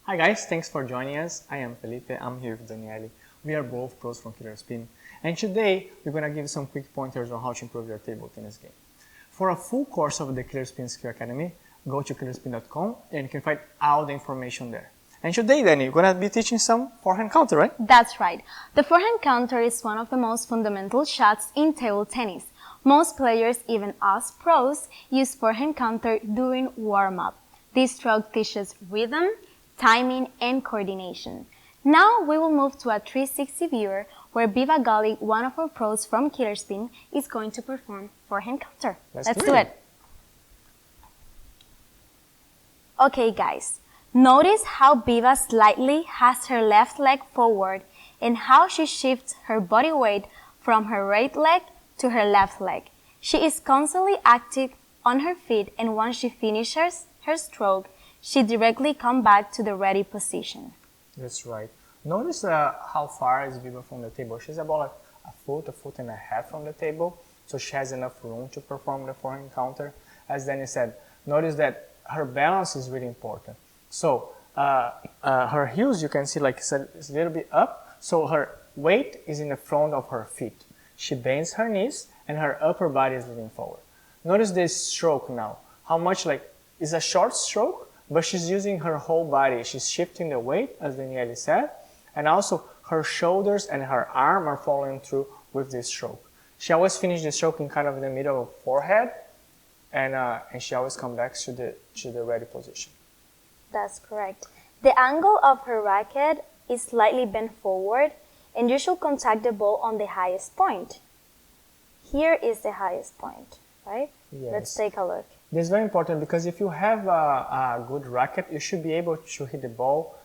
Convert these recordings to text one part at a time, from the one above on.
Hi guys, thanks for joining us. I am Felipe, I'm here with Daniele. We are both pros from Killerspin, and today we're going to give you some quick pointers on how to improve your table tennis game. For a full course of the Killerspin Skill Academy, go to killerspin.com and you can find all the information there. And today, Danny, you're going to be teaching some forehand counter, right? That's right. The forehand counter is one of the most fundamental shots in table tennis. Most players, even us pros, use forehand counter during warm-up. This stroke teaches rhythm, timing, and coordination. Now we will move to a 360 viewer where Viva Gali, one of our pros from Killerspin, is going to perform forehand counter. Let's do it. Okay guys, notice how Viva slightly has her left leg forward and how she shifts her body weight from her right leg to her left leg. She is constantly active on her feet, and once she finishes her stroke, she directly comes back to the ready position. That's right. Notice how far is Viva from the table. She's about like a foot and a half from the table, so she has enough room to perform the forehand counter. As Danny said, notice that her balance is really important. So her heels, you can see like it's a little bit up, so her weight is in the front of her feet. She bends her knees and her upper body is leaning forward. Notice this stroke now. How much like it's a short stroke, but she's using her whole body. She's shifting the weight, as Daniele said, and also her shoulders and her arm are following through with this stroke. She always finishes the stroke in kind of the middle of forehead, and she always comes back to the ready position. That's correct. The angle of her racket is slightly bent forward, and you should contact the ball on the highest point. Here is the highest point, right? Yes. Let's take a look. This is very important because if you have a good racket, you should be able to hit the ball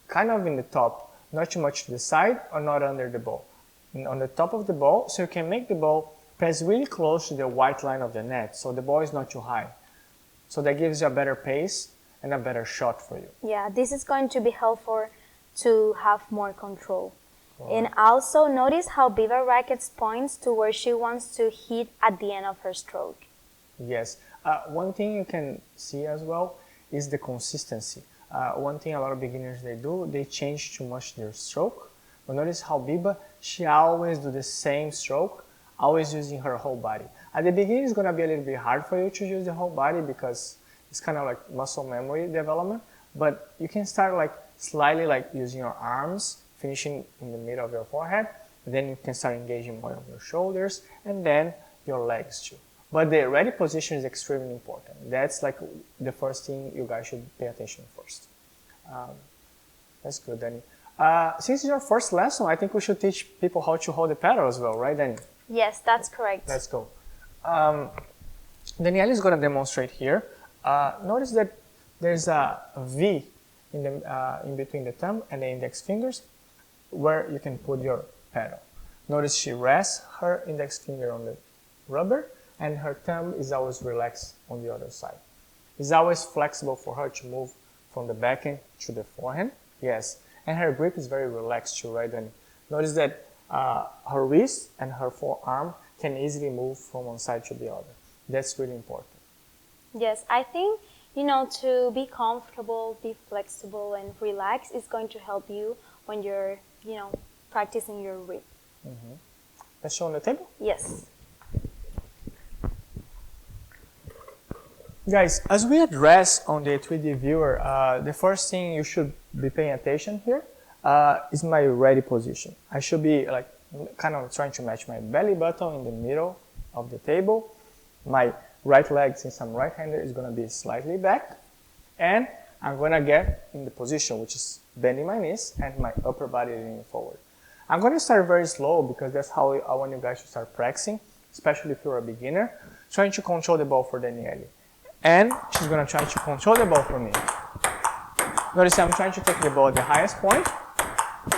kind of in the top, not too much to the side or not under the ball. And on the top of the ball, so you can make the ball press really close to the white line of the net, so the ball is not too high. So that gives you a better pace and a better shot for you. Yeah, this is going to be helpful to have more control. Wow. And also notice how Viva rackets points to where she wants to hit at the end of her stroke. Yes. One thing you can see as well is the consistency. One thing a lot of beginners they change too much their stroke. But notice how Biba, she always do the same stroke, always using her whole body. At the beginning, it's going to be a little bit hard for you to use the whole body because it's kind of like muscle memory development. But you can start like slightly like using your arms, finishing in the middle of your forehead. And then you can start engaging more of your shoulders and then your legs too. But the ready position is extremely important. That's like the first thing you guys should pay attention first. That's good, Danny. Since it's your first lesson, I think we should teach people how to hold the paddle as well, right, Danny? Yes, that's correct. Let's go. Danielle is going to demonstrate here. Notice that there's a V in between the thumb and the index fingers where you can put your paddle. Notice she rests her index finger on the rubber and her thumb is always relaxed on the other side. It's always flexible for her to move from the backhand to the forehand. Yes, and her grip is very relaxed too, right? And notice that her wrist and her forearm can easily move from one side to the other. That's really important. Yes, I think, to be comfortable, be flexible, and relax is going to help you when you're, practicing your grip. Mm-hmm. Let's show on the table? Yes. Guys, as we address on the 3D viewer, the first thing you should be paying attention here is my ready position. I should be like kind of trying to match my belly button in the middle of the table. My right leg, since I'm right-handed, is going to be slightly back. And I'm going to get in the position, which is bending my knees and my upper body leaning forward. I'm going to start very slow because that's how I want you guys to start practicing, especially if you're a beginner, trying to control the ball for Daniele. And she's going to try to control the ball for me. Notice I'm trying to take the ball at the highest point,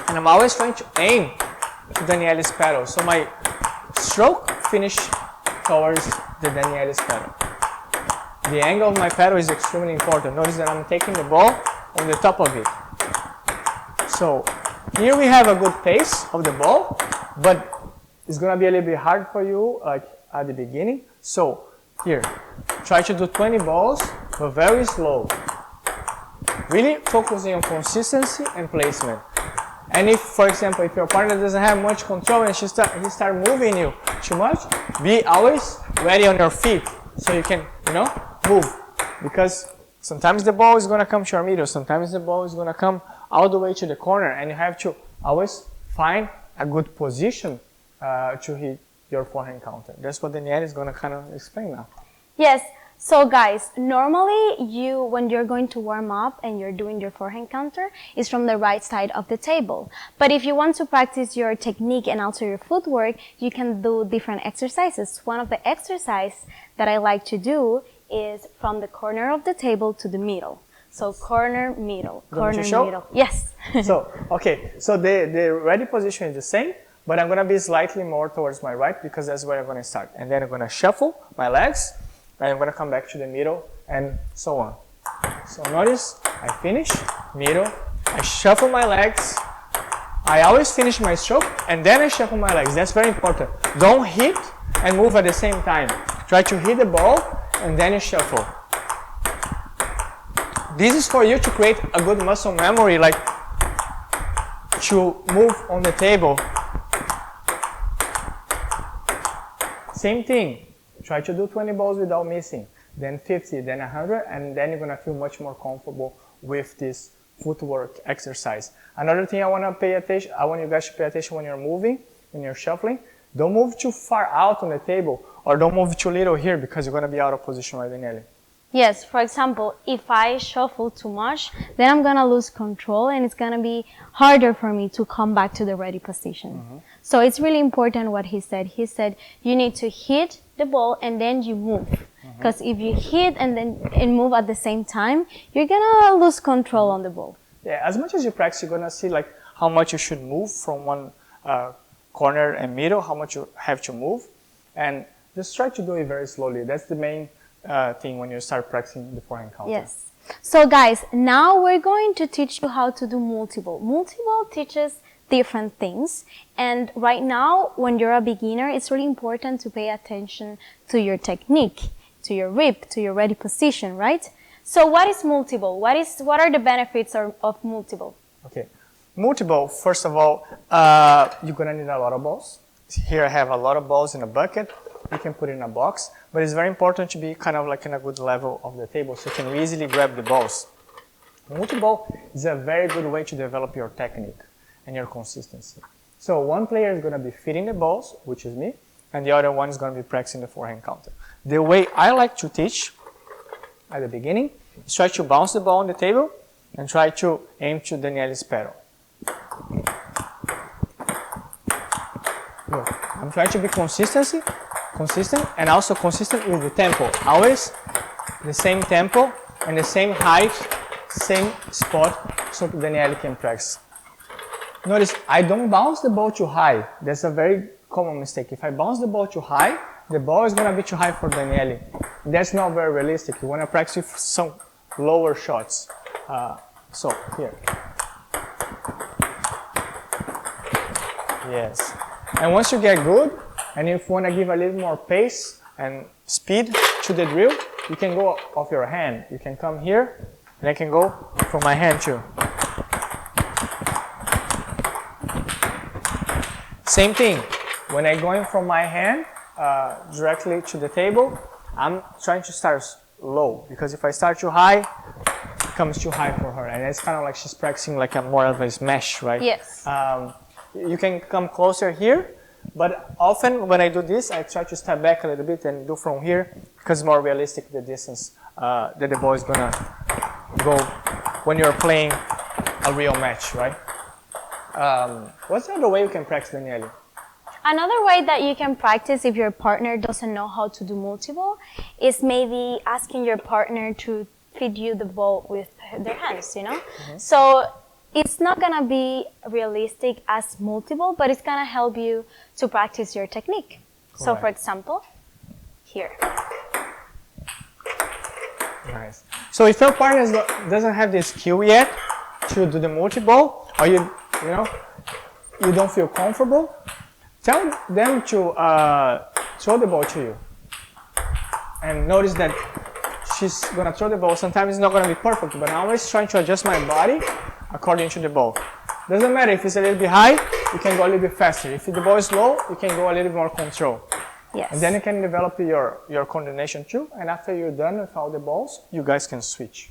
and I'm always trying to aim to Daniele's paddle. So my stroke finish towards the Daniele's paddle. The angle of my paddle is extremely important. Notice that I'm taking the ball on the top of it. So here we have a good pace of the ball, but it's going to be a little bit hard for you like at the beginning. So here, try to do 20 balls, but very slow. Really focusing on consistency and placement. And if, for example, if your partner doesn't have much control and he start moving you too much, be always ready on your feet so you can, move. Because sometimes the ball is going to come to your middle, sometimes the ball is going to come all the way to the corner, and you have to always find a good position to hit your forehand counter. That's what Danielle is going to kind of explain now. Yes. So guys, normally when you're going to warm up and you're doing your forehand counter, is from the right side of the table. But if you want to practice your technique and also your footwork, you can do different exercises. One of the exercises that I like to do is from the corner of the table to the middle. So corner, middle, corner, middle. Yes. So the ready position is the same, but I'm going to be slightly more towards my right because that's where I'm going to start. And then I'm going to shuffle my legs. And I'm going to come back to the middle and so on. So notice, I finish, middle, I shuffle my legs. I always finish my stroke and then I shuffle my legs. That's very important. Don't hit and move at the same time. Try to hit the ball and then you shuffle. This is for you to create a good muscle memory, like to move on the table. Same thing. Try to do 20 balls without missing, then 50, then 100, and then you're going to feel much more comfortable with this footwork exercise. Another thing I want you guys to pay attention when you're moving, when you're shuffling. Don't move too far out on the table, or don't move too little here because you're going to be out of position, right, Daniele? Yes, for example, if I shuffle too much, then I'm going to lose control and it's going to be harder for me to come back to the ready position. Mm-hmm. So it's really important what he said. He said you need to hit the ball and then you move. Because if you hit and move at the same time, you're going to lose control on the ball. Yeah, as much as you practice, you're going to see like how much you should move from one corner and middle, how much you have to move. And just try to do it very slowly. That's the main thing when you start practicing the forehand counter. Yes. So guys, now we're going to teach you how to do multi-ball. Multi-ball teaches different things, and right now when you're a beginner, it's really important to pay attention to your technique, to your rip, to your ready position, right? So what is multi-ball? What are the benefits of multi-ball? Okay, multi-ball, first of all, you're gonna need a lot of balls. Here I have a lot of balls in a bucket. You can put it in a box, but it's very important to be kind of like in a good level of the table so you can easily grab the balls. Multi-ball is a very good way to develop your technique and your consistency. So one player is going to be feeding the balls, which is me, and the other one is going to be practicing the forehand counter. The way I like to teach at the beginning is try to bounce the ball on the table and try to aim to Daniele's pedal. Good. I'm trying to be consistent and also consistent with the tempo. Always the same tempo and the same height, same spot so Daniele can practice. Notice, I don't bounce the ball too high. That's a very common mistake. If I bounce the ball too high, the ball is going to be too high for Daniele. That's not very realistic. You want to practice with some lower shots. So, here. Yes. And once you get good, and if you want to give a little more pace and speed to the drill, you can go off your hand. You can come here, and I can go from my hand too. Same thing, when I'm going from my hand directly to the table, I'm trying to start low, because if I start too high, it comes too high for her, and it's kind of like she's practicing like a more of a smash, right? Yes. You can come closer here, but often when I do this, I try to step back a little bit and do from here, because it's more realistic the distance that the ball is gonna go when you're playing a real match, right? What's the other way you can practice, Daniele? Another way that you can practice if your partner doesn't know how to do multi-ball is maybe asking your partner to feed you the ball with their hands, you know? Mm-hmm. So it's not going to be realistic as multi-ball, but it's going to help you to practice your technique. Correct. So for example, here. Nice. So if your partner doesn't have the skill yet to do the multi-ball, or you don't feel comfortable, tell them to throw the ball to you. And notice that she's gonna throw the ball. Sometimes it's not gonna be perfect, but I'm always trying to adjust my body according to the ball. Doesn't matter if it's a little bit high, you can go a little bit faster. If the ball is low, you can go a little bit more control. Yes. And then you can develop your coordination too. And after you're done with all the balls, you guys can switch.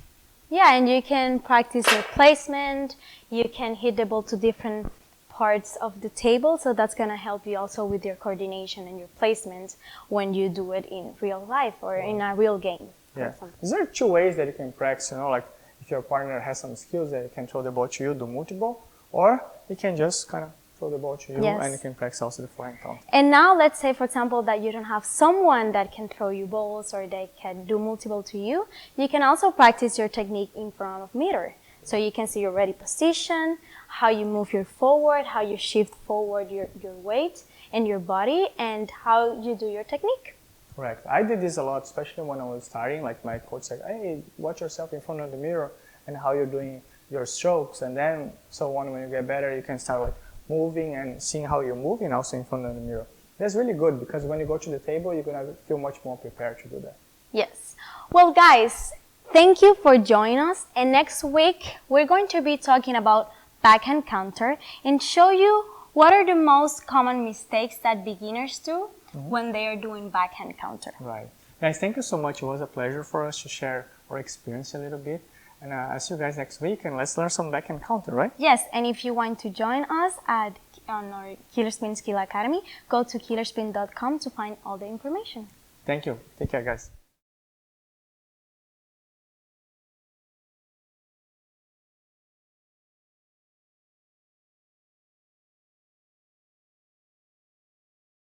Yeah, and you can practice your placement. You can hit the ball to different parts of the table, so that's going to help you also with your coordination and your placement when you do it in real life or in a real game. Yeah. Is there 2 ways that you can practice, like if your partner has some skills that you can throw the ball to you, do multiple, or you can just kind of throw the ball to you and you can practice also the forehand counter. And now let's say, for example, that you don't have someone that can throw you balls or they can do multiple to you. You can also practice your technique in front of mirror. So you can see your ready position, how you move your forward, how you shift forward your weight and your body, and how you do your technique. Correct. I did this a lot, especially when I was starting. Like my coach said, hey, watch yourself in front of the mirror and how you're doing your strokes. And then so on, when you get better, you can start like moving and seeing how you're moving also in front of the mirror. That's really good because when you go to the table, you're going to feel much more prepared to do that. Yes. Well, guys, thank you for joining us. And next week, we're going to be talking about backhand counter and show you what are the most common mistakes that beginners do when they are doing backhand counter. Right. Guys, thank you so much. It was a pleasure for us to share our experience a little bit. And I'll see you guys next week, and let's learn some backhand counter, right? Yes, and if you want to join us on our Killerspin Skill Academy, go to killerspin.com to find all the information. Thank you. Take care, guys.